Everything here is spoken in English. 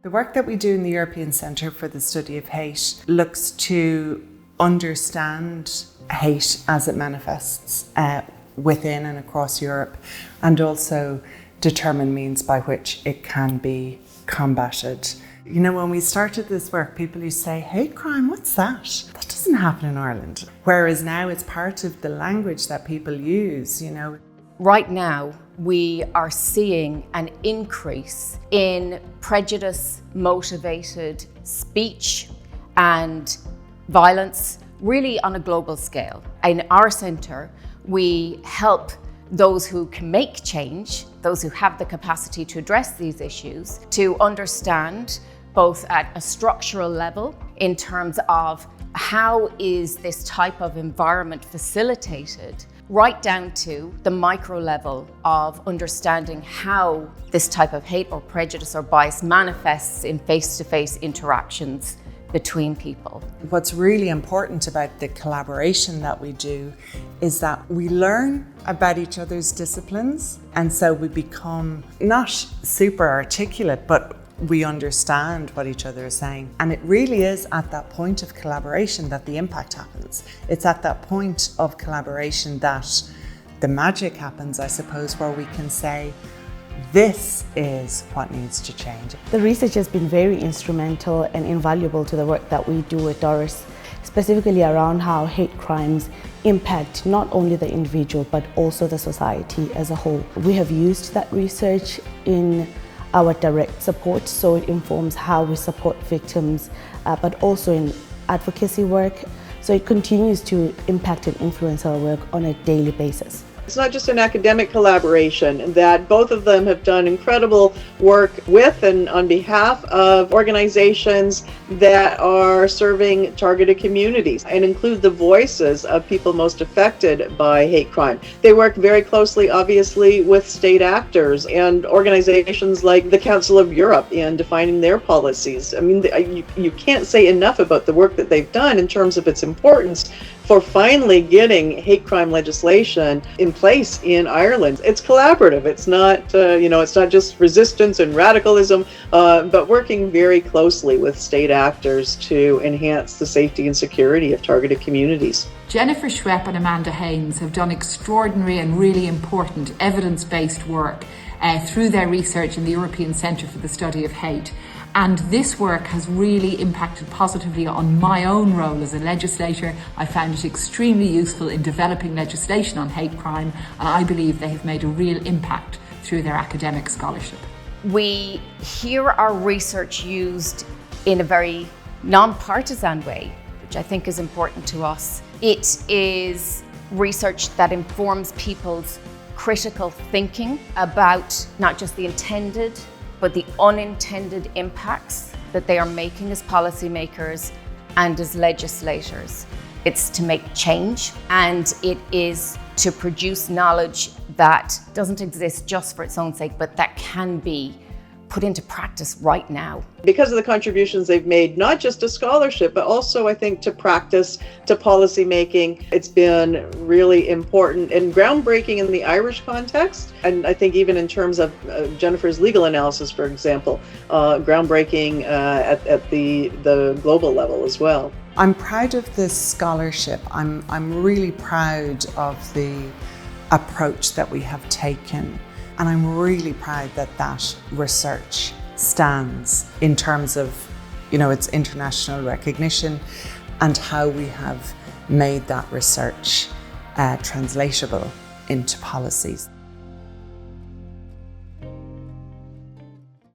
The work that we do in the European Centre for the Study of Hate looks to understand hate as it manifests within and across Europe, and also determine means by which it can be combated. You know, when we started this work, people used to say, hate crime, what's that? That doesn't happen in Ireland. Whereas now it's part of the language that people use, you know. Right now, we are seeing an increase in prejudice-motivated speech and violence, really on a global scale. In our centre, we help those who can make change, those who have the capacity to address these issues, to understand both at a structural level in terms of how is this type of environment facilitated, right down to the micro level of understanding how this type of hate or prejudice or bias manifests in face-to-face interactions between people. What's really important about the collaboration that we do is that we learn about each other's disciplines, and so we become not super articulate, but we understand what each other is saying. And it really is at that point of collaboration that the impact happens. It's at that point of collaboration that the magic happens, I suppose, where we can say, this is what needs to change. The research has been very instrumental and invaluable to the work that we do at Doris, specifically around how hate crimes impact not only the individual but also the society as a whole. We have used that research in our direct support, so it informs how we support victims, but also in advocacy work. So it continues to impact and influence our work on a daily basis. It's not just an academic collaboration, that both of them have done incredible work with and on behalf of organizations that are serving targeted communities and include the voices of people most affected by hate crime. They work very closely, obviously, with state actors and organizations like the Council of Europe in defining their policies. I mean, you can't say enough about the work that they've done in terms of its importance for finally getting hate crime legislation in place in Ireland. It's collaborative. It's not, it's not just resistance and radicalism, but working very closely with state actors to enhance the safety and security of targeted communities. Jennifer Schwepp and Amanda Haynes have done extraordinary and really important evidence-based work through their research in the European Centre for the Study of Hate. And this work has really impacted positively on my own role as a legislator. I found it extremely useful in developing legislation on hate crime, and I believe they have made a real impact through their academic scholarship. We hear our research used in a very non-partisan way, which I think is important to us. It is research that informs people's critical thinking about not just the intended, but the unintended impacts that they are making as policymakers and as legislators. It's to make change, and it is to produce knowledge that doesn't exist just for its own sake, but that can be put into practice right now. Because of the contributions they've made, not just to scholarship, but also I think to practice, to policy making, it's been really important and groundbreaking in the Irish context. And I think even in terms of Jennifer's legal analysis, for example, groundbreaking at the global level as well. I'm proud of this scholarship. I'm really proud of the approach that we have taken. And I'm really proud that that research stands in terms of, its international recognition and how we have made that research translatable into policies.